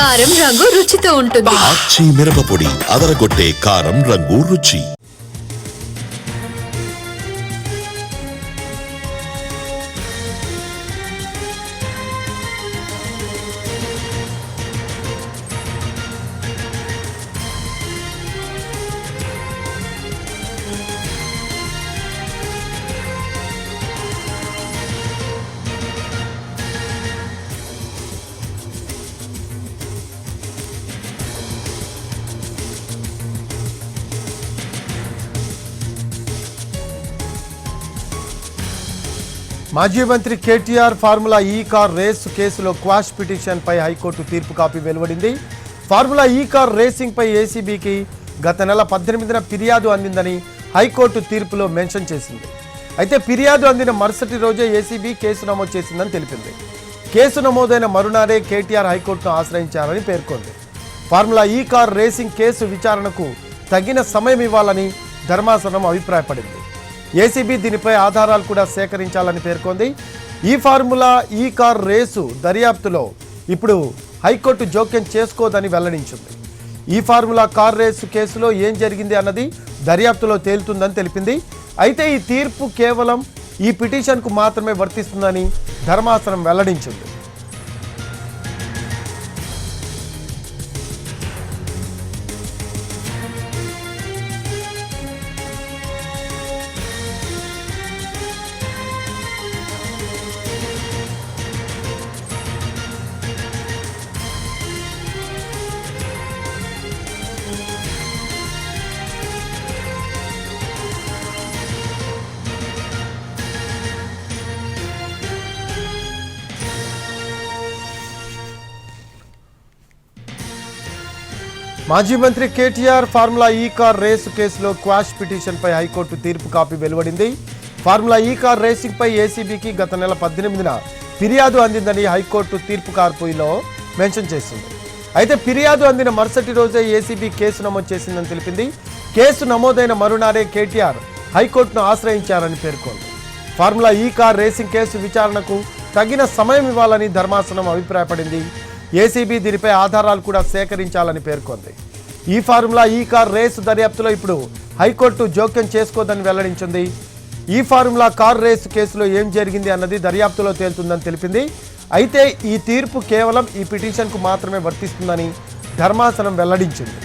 కారం రంగు రుచితో ఉంటుంది. ఆచి మిరపపొడి అదరగొట్టే కారం రంగు రుచి. మాజీ మంత్రి కేటీఆర్ ఫార్ములా ఈ కార్ రేసు కేసులో క్వాష్ పిటిషన్పై హైకోర్టు తీర్పు కాపీ వెలువడింది. ఫార్ములా ఈ కార్ రేసింగ్పై ఏసీబీకి గత నెల 18న ఫిర్యాదు అందిందని హైకోర్టు తీర్పులో మెన్షన్ చేసింది. అయితే ఫిర్యాదు అందిన మరుసటి రోజే ఏసీబీ కేసు నమోదు చేసిందని తెలిపింది. కేసు నమోదైన మరునాడే కేటీఆర్ హైకోర్టును ఆశ్రయించారని పేర్కొంది. ఫార్ములా ఈ కార్ రేసింగ్ కేసు విచారణకు తగిన సమయం ఇవ్వాలని ధర్మాసనం అభిప్రాయపడింది. ఏసీబీ దీనిపై ఆధారాలు కూడా సేకరించాలని పేర్కొంది. ఈ ఫార్ములా ఈ కార్ రేసు దర్యాప్తులో ఇప్పుడు హైకోర్టు జోక్యం చేసుకోదని వెల్లడించింది. ఈ ఫార్ములా కార్ రేసు కేసులో ఏం జరిగింది అన్నది దర్యాప్తులో తేలుతుందని తెలిపింది. అయితే ఈ తీర్పు కేవలం ఈ పిటిషన్కు మాత్రమే వర్తిస్తుందని ధర్మాసనం వెల్లడించింది. మాజీ మంత్రి కేటీఆర్ ఫార్ములా ఈ కార్ రేసు కేసులో క్వాష్ పిటిషన్పై హైకోర్టు తీర్పు కాపీ వెలువడింది. ఫార్ములా ఈ కార్ రేసింగ్పై ఏసీబీకి గత నెల 18న ఫిర్యాదు అందిందని హైకోర్టు తీర్పు కాపీలో మెన్షన్ చేసింది. అయితే ఫిర్యాదు అందిన మరుసటి రోజే ఏసీబీ కేసు నమోదు చేసిందని తెలిపింది. కేసు నమోదైన మరునాడే కేటీఆర్ హైకోర్టును ఆశ్రయించారని పేర్కొంది. ఫార్ములా ఈ కార్ రేసింగ్ కేసు విచారణకు తగిన సమయం ఇవ్వాలని ధర్మాసనం అభిప్రాయపడింది. ఏసీబీ దీనిపై ఆధారాలు కూడా సేకరించాలని పేర్కొంది. ఈ ఫార్ములా ఈ కార్ రేసు దర్యాప్తులో ఇప్పుడు హైకోర్టు జోక్యం చేసుకోదని వెల్లడించింది. ఈ ఫార్ములా కార్ రేసు కేసులో ఏం జరిగింది అన్నది దర్యాప్తులో తేలుతుందని తెలిపింది. అయితే ఈ తీర్పు కేవలం ఈ పిటిషన్కు మాత్రమే వర్తిస్తుందని ధర్మాసనం వెల్లడించింది.